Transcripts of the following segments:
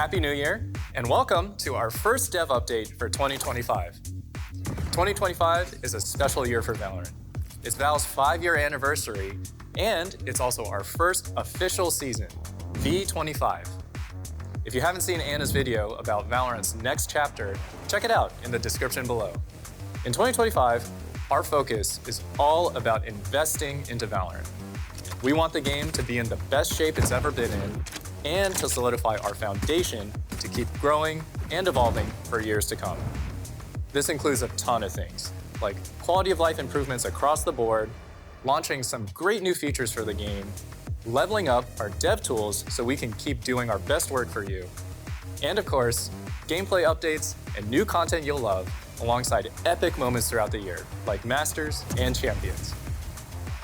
Happy New Year, and welcome to our first dev update for 2025. 2025 is a special year for Valorant. It's Val's 5-year anniversary, and it's also our first official season, V25. If you haven't seen Anna's video about Valorant's next chapter, check it out in the description below. In 2025, our focus is all about investing into Valorant. We want the game to be in the best shape it's ever been in, and to solidify our foundation to keep growing and evolving for years to come. This includes a ton of things, like quality of life improvements across the board, launching some great new features for the game, leveling up our dev tools so we can keep doing our best work for you, and of course, gameplay updates and new content you'll love, alongside epic moments throughout the year, like Masters and Champions.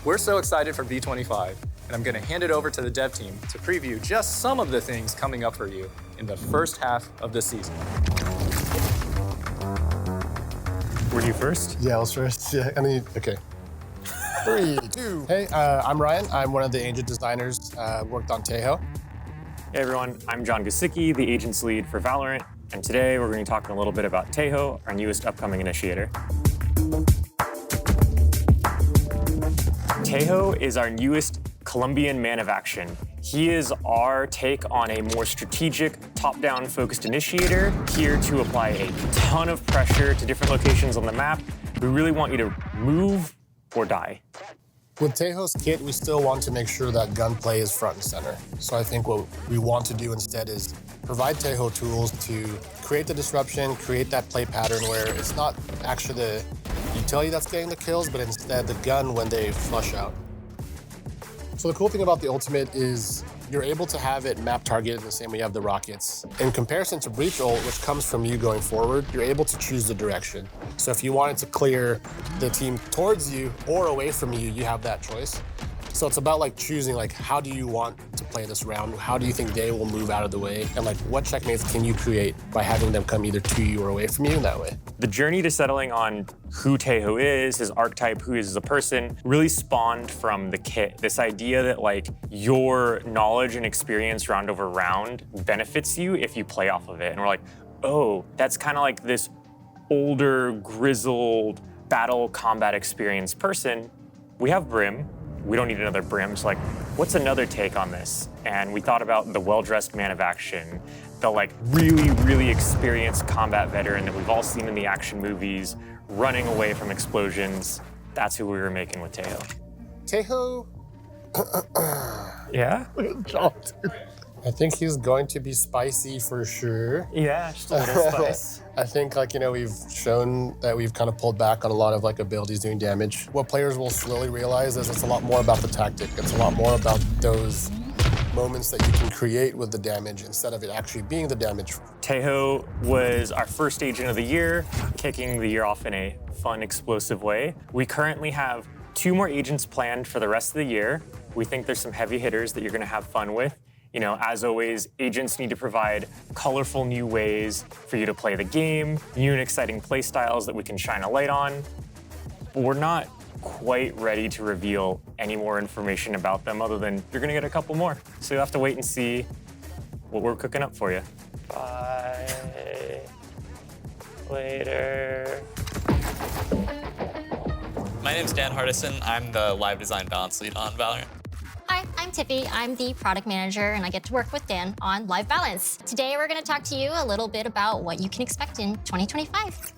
We're so excited for V25, and I'm gonna hand it over to the dev team to preview just some of the things coming up for you in the first half of the season. Were you first? Yeah, I was first. Yeah, okay. 3, 2. Hey, I'm Ryan. I'm one of the agent designers, worked on Tejo. Hey everyone, I'm Goscicki, the agents lead for Valorant, and today we're going to be talking a little bit about Tejo, our newest upcoming initiator. Tejo is our newest Colombian man of action. He is our take on a more strategic, top-down focused initiator, here to apply a ton of pressure to different locations on the map. We really want you to move or die. With Tejo's kit, we still want to make sure that gunplay is front and center. So I think what we want to do instead is provide Tejo tools to create the disruption, create that play pattern where it's not actually the utility that's getting the kills, but instead the gun when they flush out. So the cool thing about the ultimate is you're able to have it map targeted the same way you have the rockets. In comparison to Breach ult, which comes from you going forward, you're able to choose the direction. So if you wanted to clear the team towards you or away from you, you have that choice. So it's about like choosing like how do you want to play this round? How do you think they will move out of the way? And like what checkmates can you create by having them come either to you or away from you in that way? The journey to settling on who Tejo is, his archetype, who he is as a person, really spawned from the kit. This idea that like your knowledge and experience round over round benefits you if you play off of it. And we're like, oh, that's kind of like this older, grizzled, battle combat experienced person. We have Brim. We don't need another Brim, so like, what's another take on this? And we thought about the well-dressed man of action, the like really, really experienced combat veteran that we've all seen in the action movies, running away from explosions. That's who we were making with Tejo. Tejo? Yeah? I think he's going to be spicy for sure. Yeah, just a little spice. I think we've shown that we've kind of pulled back on a lot of like abilities doing damage. What players will slowly realize is it's a lot more about the tactic. It's a lot more about those moments that you can create with the damage instead of it actually being the damage. Tejo was our first agent of the year, kicking the year off in a fun, explosive way. We currently have 2 more agents planned for the rest of the year. We think there's some heavy hitters that you're gonna have fun with. You know, as always, agents need to provide colorful new ways for you to play the game, new and exciting play styles that we can shine a light on. But we're not quite ready to reveal any more information about them other than you're gonna get a couple more. So you'll have to wait and see what we're cooking up for you. Bye. Later. My name's Hardison. I'm the live design balance lead on Valorant. Hi, I'm Tiffy. I'm the product manager, and I get to work with Dan on Live Balance. Today, we're going to talk to you a little bit about what you can expect in 2025.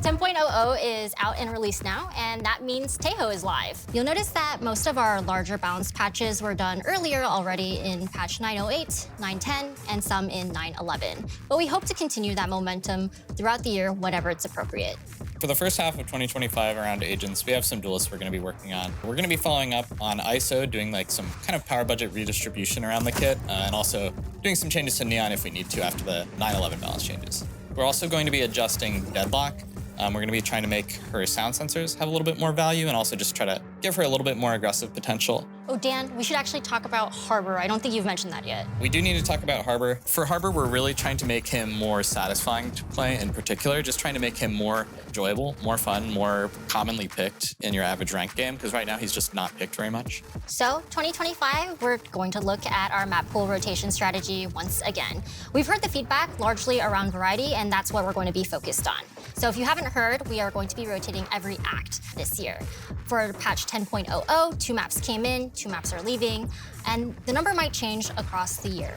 10.00 is out and released now, and that means Tejo is live. You'll notice that most of our larger balance patches were done earlier already in patch 908, 910, and some in 911. But we hope to continue that momentum throughout the year whenever it's appropriate. For the first half of 2025 around agents, we have some duelists we're going to be working on. We're going to be following up on ISO, doing like some kind of power budget redistribution around the kit, and also doing some changes to Neon if we need to after the 911 balance changes. We're also going to be adjusting Deadlock. We're going to be trying to make her sound sensors have a little bit more value and also just try to give her a little bit more aggressive potential. Oh, Dan, we should actually talk about Harbor. I don't think you've mentioned that yet. We do need to talk about Harbor. For Harbor, we're really trying to make him more satisfying to play in particular, just trying to make him more enjoyable, more fun, more commonly picked in your average rank game, because right now he's just not picked very much. So 2025, we're going to look at our map pool rotation strategy once again. We've heard the feedback largely around variety, and that's what we're going to be focused on. So if you haven't heard, we are going to be rotating every act this year. For patch 10.00, 2 maps came in, 2 maps are leaving, and the number might change across the year.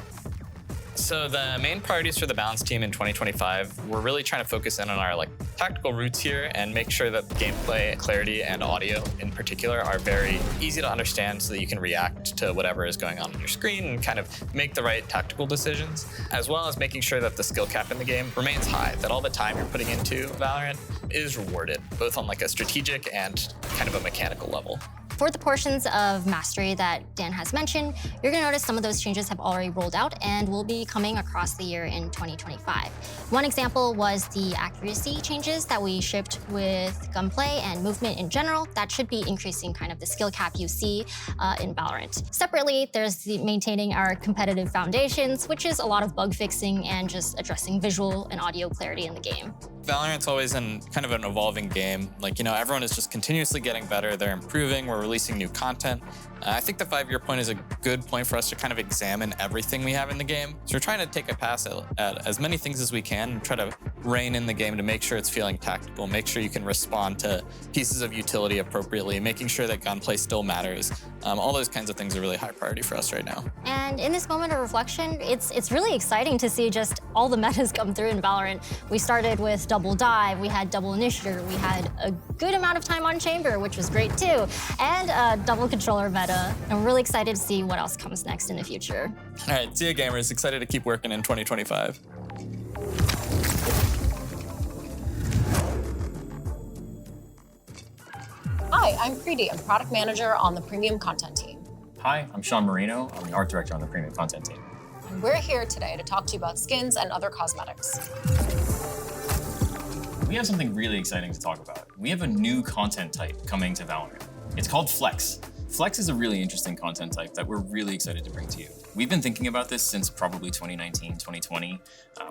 So the main priorities for the balance team in 2025, we're really trying to focus in on our tactical roots here and make sure that gameplay clarity and audio in particular are very easy to understand so that you can react to whatever is going on your screen and kind of make the right tactical decisions, as well as making sure that the skill cap in the game remains high, that all the time you're putting into Valorant is rewarded, both on a strategic and kind of a mechanical level. For the portions of Mastery that Dan has mentioned, you're gonna notice some of those changes have already rolled out and will be coming across the year in 2025. One example was the accuracy changes that we shipped with gunplay and movement in general. That should be increasing kind of the skill cap you see in Valorant. Separately, there's the maintaining our competitive foundations, which is a lot of bug fixing and just addressing visual and audio clarity in the game. Valorant's always in kind of an evolving game. Everyone is just continuously getting better. They're improving. We're releasing new content. I think the 5-year point is a good point for us to kind of examine everything we have in the game. So we're trying to take a pass at as many things as we can and try to rein in the game to make sure it's feeling tactical, make sure you can respond to pieces of utility appropriately, making sure that gunplay still matters. All those kinds of things are really high priority for us right now. And in this moment of reflection, it's really exciting to see just all the metas come through in Valorant. We started with double dive, we had double initiator, we had a good amount of time on chamber, which was great too, and a double controller meta. I'm really excited to see what else comes next in the future. All right, see ya gamers, excited to keep working in 2025. Hi, I'm Preeti. I'm product manager on the premium content team. Hi, I'm Sean Marino. I'm the art director on the premium content team. And we're here today to talk to you about skins and other cosmetics. We have something really exciting to talk about. We have a new content type coming to Valorant. It's called Flex. Flex is a really interesting content type that we're really excited to bring to you. We've been thinking about this since probably 2019, 2020.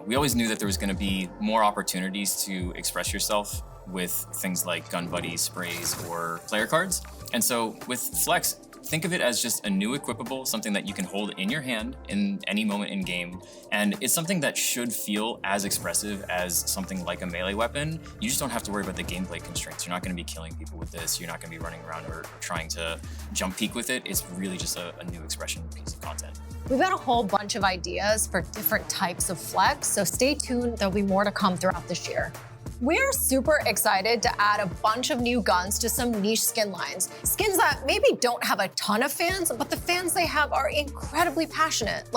We always knew that there was going to be more opportunities to express yourself with things like gun buddies, sprays, or player cards. And so with Flex, think of it as just a new equipable, something that you can hold in your hand in any moment in game. And it's something that should feel as expressive as something like a melee weapon. You just don't have to worry about the gameplay constraints. You're not going to be killing people with this. You're not going to be running around or trying to jump peek with it. It's really just a new expression piece of content. We've got a whole bunch of ideas for different types of Flex, so stay tuned. There'll be more to come throughout this year. We're super excited to add a bunch of new guns to some niche skin lines. Skins that maybe don't have a ton of fans, but the fans they have are incredibly passionate.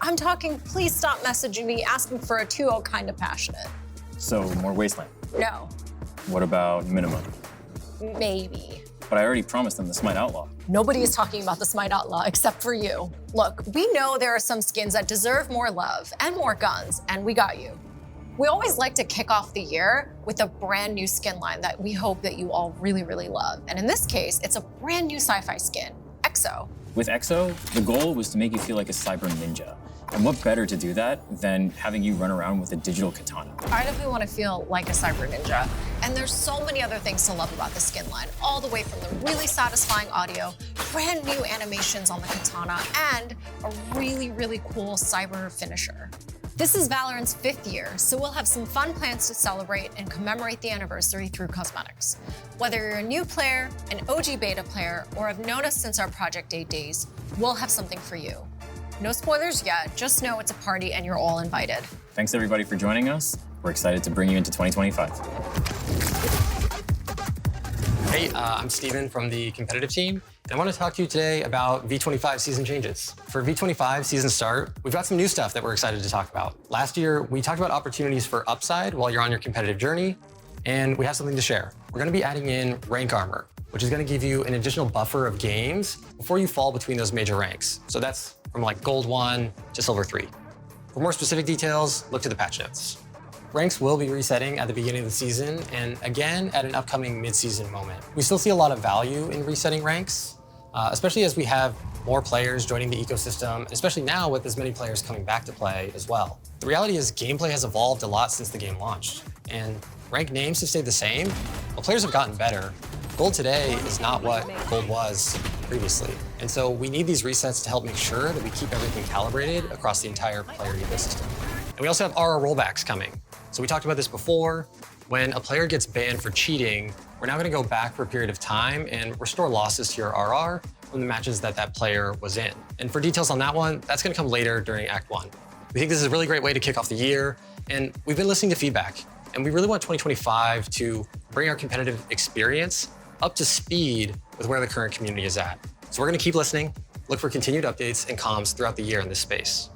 I'm talking, please stop messaging me asking for a 2-0 kind of passionate. So more Wasteland. No. What about Minimum? Maybe. But I already promised them the Smite Outlaw. Nobody is talking about the Smite Outlaw except for you. Look, we know there are some skins that deserve more love and more guns, and we got you. We always like to kick off the year with a brand new skin line that we hope that you all really, really love. And in this case, it's a brand new sci-fi skin, EXO. With EXO, the goal was to make you feel like a cyber ninja. And what better to do that than having you run around with a digital katana? I definitely want to feel like a cyber ninja. And there's so many other things to love about the skin line, all the way from the really satisfying audio, brand new animations on the katana, and a really, really cool cyber finisher. This is Valorant's 5th year, so we'll have some fun plans to celebrate and commemorate the anniversary through cosmetics. Whether you're a new player, an OG beta player, or have known us since our Project 8 days, we'll have something for you. No spoilers yet, just know it's a party and you're all invited. Thanks everybody for joining us. We're excited to bring you into 2025. Hey, I'm Steven from the competitive team. And I want to talk to you today about V25 season changes. For V25 season start, we've got some new stuff that we're excited to talk about. Last year, we talked about opportunities for upside while you're on your competitive journey, and we have something to share. We're going to be adding in rank armor, which is going to give you an additional buffer of games before you fall between those major ranks. So that's from gold 1 to silver 3. For more specific details, look to the patch notes. Ranks will be resetting at the beginning of the season and again at an upcoming mid-season moment. We still see a lot of value in resetting ranks, especially as we have more players joining the ecosystem, especially now with as many players coming back to play as well. The reality is gameplay has evolved a lot since the game launched, and rank names have stayed the same, but players have gotten better. Gold today is not what gold was previously, and so we need these resets to help make sure that we keep everything calibrated across the entire player ecosystem. And we also have RR rollbacks coming. So we talked about this before. When a player gets banned for cheating, we're now going to go back for a period of time and restore losses to your RR from the matches that that player was in. And for details on that one, that's going to come later during Act 1. We think this is a really great way to kick off the year, and we've been listening to feedback, and we really want 2025 to bring our competitive experience up to speed with where the current community is at. So we're going to keep listening, look for continued updates and comms throughout the year in this space.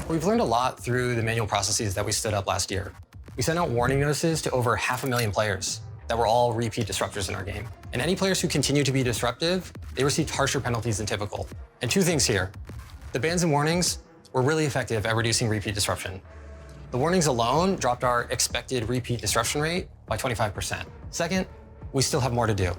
We've learned a lot through the manual processes that we stood up last year. We sent out warning notices to over 500,000 players that were all repeat disruptors in our game. And any players who continue to be disruptive, they received harsher penalties than typical. And two things here. The bans and warnings were really effective at reducing repeat disruption. The warnings alone dropped our expected repeat disruption rate by 25%. Second, we still have more to do.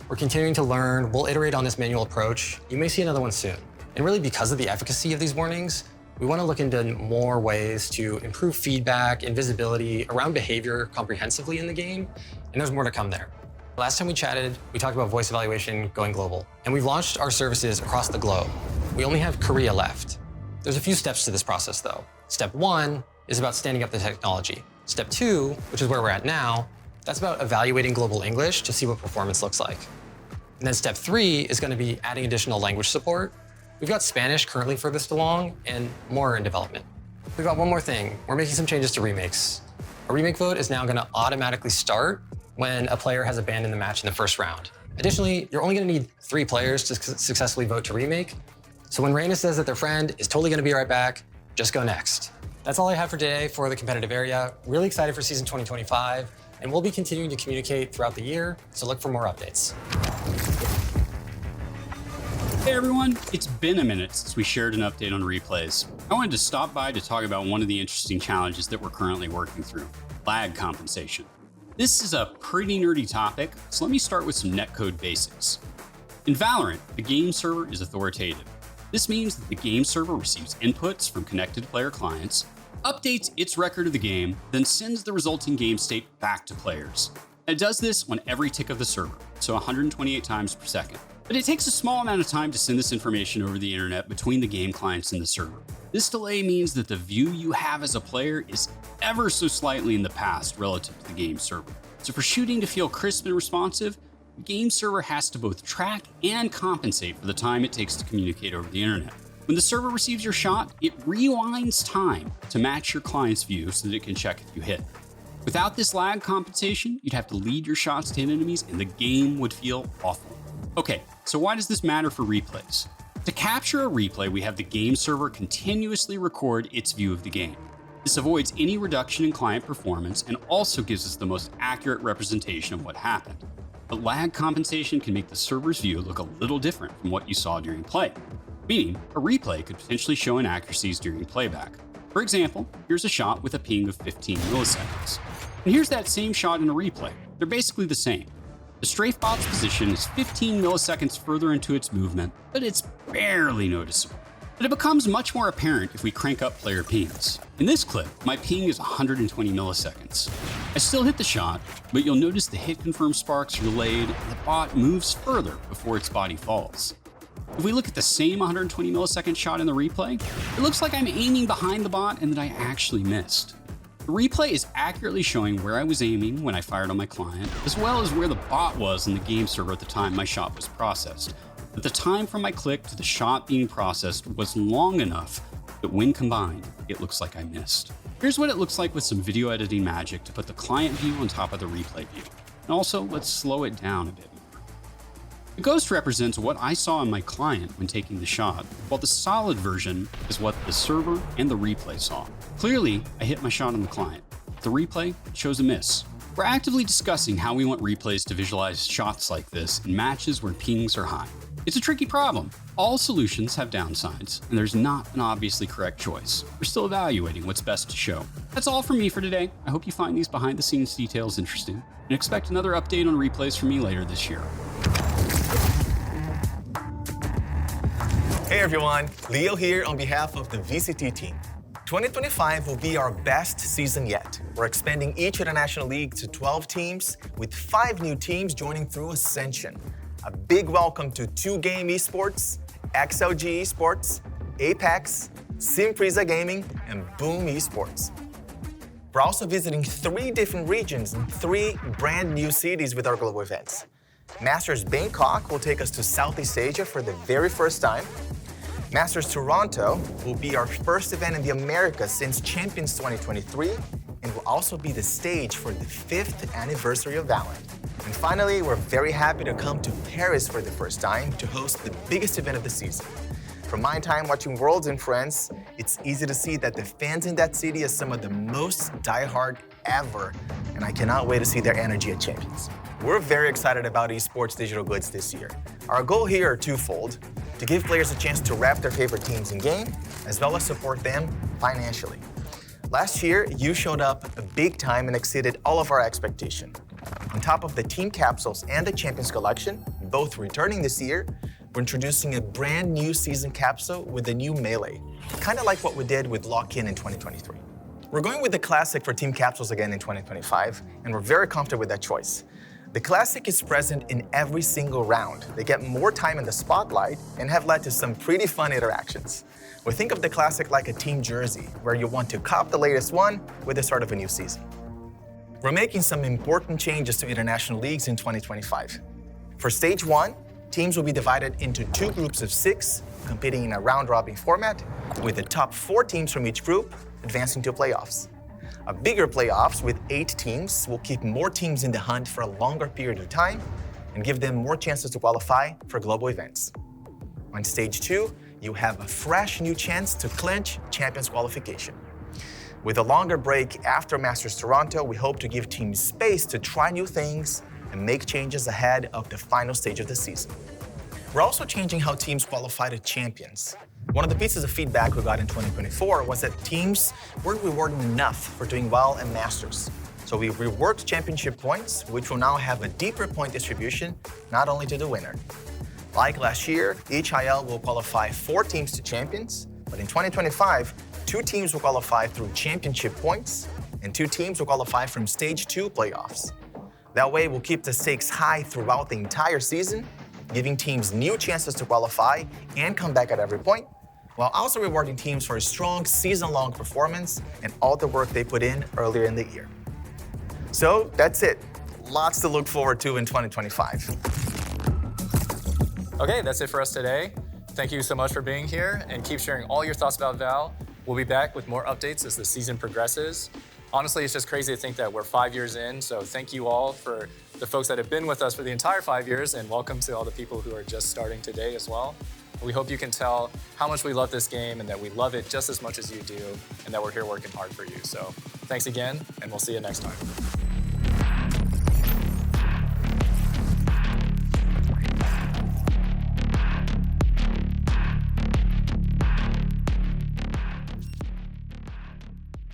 We're continuing to learn, we'll iterate on this manual approach. You may see another one soon. And really because of the efficacy of these warnings, we want to look into more ways to improve feedback and visibility around behavior comprehensively in the game, and there's more to come there. Last time we chatted, we talked about voice evaluation going global, and we've launched our services across the globe. We only have Korea left. There's a few steps to this process though. Step 1 is about standing up the technology. Step 2, which is where we're at now, that's about evaluating global English to see what performance looks like. And then step 3 is going to be adding additional language support. We've got Spanish currently furthest along and more in development. We've got one more thing. We're making some changes to remakes. A remake vote is now going to automatically start when a player has abandoned the match in the first round. Additionally, you're only going to need 3 players to successfully vote to remake. So when Reina says that their friend is totally going to be right back, just go next. That's all I have for today for the competitive area. Really excited for season 2025, and we'll be continuing to communicate throughout the year, so look for more updates. Hey everyone, it's been a minute since we shared an update on replays. I wanted to stop by to talk about one of the interesting challenges that we're currently working through, lag compensation. This is a pretty nerdy topic, so let me start with some netcode basics. In Valorant, the game server is authoritative. This means that the game server receives inputs from connected player clients, updates its record of the game, then sends the resulting game state back to players. And it does this on every tick of the server, so 128 times per second. But it takes a small amount of time to send this information over the internet between the game clients and the server. This delay means that the view you have as a player is ever so slightly in the past relative to the game server. So for shooting to feel crisp and responsive, the game server has to both track and compensate for the time it takes to communicate over the internet. When the server receives your shot, it rewinds time to match your client's view so that it can check if you hit. Without this lag compensation, you'd have to lead your shots to hit enemies and the game would feel awful. Okay, so why does this matter for replays? To capture a replay, we have the game server continuously record its view of the game. This avoids any reduction in client performance and also gives us the most accurate representation of what happened. But lag compensation can make the server's view look a little different from what you saw during play, meaning a replay could potentially show inaccuracies during playback. For example, here's a shot with a ping of 15 milliseconds. And here's that same shot in a replay. They're basically the same. The strafebot's position is 15 milliseconds further into its movement, but it's barely noticeable. But it becomes much more apparent if we crank up player pings. In this clip, my ping is 120 milliseconds. I still hit the shot, but you'll notice the hit confirm sparks are delayed and the bot moves further before its body falls. If we look at the same 120 millisecond shot in the replay, it looks like I'm aiming behind the bot and that I actually missed. The replay is accurately showing where I was aiming when I fired on my client, as well as where the bot was in the game server at the time my shot was processed. But the time from my click to the shot being processed was long enough that when combined, it looks like I missed. Here's what it looks like with some video editing magic to put the client view on top of the replay view. And also, let's slow it down a bit more. The ghost represents what I saw on my client when taking the shot, while the solid version is what the server and the replay saw. Clearly, I hit my shot on the client. The replay shows a miss. We're actively discussing how we want replays to visualize shots like this in matches where pings are high. It's a tricky problem. All solutions have downsides, and there's not an obviously correct choice. We're still evaluating what's best to show. That's all from me for today. I hope you find these behind-the-scenes details interesting, and expect another update on replays from me later this year. Hey everyone, Leo here on behalf of the VCT team. 2025 will be our best season yet. We're expanding each international league to 12 teams, with 5 new teams joining through Ascension. A big welcome to 2Game Esports, XLG Esports, Apex, Simpresa Gaming, and Boom Esports. We're also visiting 3 different regions and 3 brand new cities with our global events. Masters Bangkok will take us to Southeast Asia for the very first time. Masters Toronto will be our first event in the Americas since Champions 2023 and will also be the stage for the 5th anniversary of VALORANT. And finally, we're very happy to come to Paris for the first time to host the biggest event of the season. From my time watching Worlds and Friends, it's easy to see that the fans in that city are some of the most diehard ever, and I cannot wait to see their energy at Champions. We're very excited about esports digital goods this year. Our goal here are twofold: to give players a chance to rep their favorite teams in game, as well as support them financially. Last year, you showed up big time and exceeded all of our expectations. On top of the team capsules and the Champions Collection, both returning this year, we're introducing a brand new season capsule with a new melee, kind of like what we did with Lock-In in 2023. We're going with the Classic for team capsules again in 2025, and we're very comfortable with that choice. The Classic is present in every single round. They get more time in the spotlight and have led to some pretty fun interactions. We think of the Classic like a team jersey, where you want to cop the latest one with the start of a new season. We're making some important changes to international leagues in 2025. For Stage 1, teams will be divided into 2 groups of 6, competing in a round-robin format, with the top 4 teams from each group advancing to playoffs. A bigger playoffs with 8 teams will keep more teams in the hunt for a longer period of time and give them more chances to qualify for global events. On Stage 2, you have a fresh new chance to clinch Champions qualification. With a longer break after Masters Toronto, we hope to give teams space to try new things and make changes ahead of the final stage of the season. We're also changing how teams qualify to Champions. One of the pieces of feedback we got in 2024 was that teams weren't rewarded enough for doing well in Masters. So we reworked championship points, which will now have a deeper point distribution, not only to the winner. Like last year, each IL will qualify 4 teams to Champions, but in 2025, 2 teams will qualify through championship points, and 2 teams will qualify from Stage 2 playoffs. That way, we'll keep the stakes high throughout the entire season, giving teams new chances to qualify and come back at every point, while also rewarding teams for a strong season-long performance and all the work they put in earlier in the year. So that's it. Lots to look forward to in 2025. Okay, that's it for us today. Thank you so much for being here, and keep sharing all your thoughts about Val. We'll be back with more updates as the season progresses. Honestly, it's just crazy to think that we're 5 years in, so thank you all for the folks that have been with us for the entire 5 years, and welcome to all the people who are just starting today as well. We hope you can tell how much we love this game and that we love it just as much as you do, and that we're here working hard for you. So thanks again, and we'll see you next time.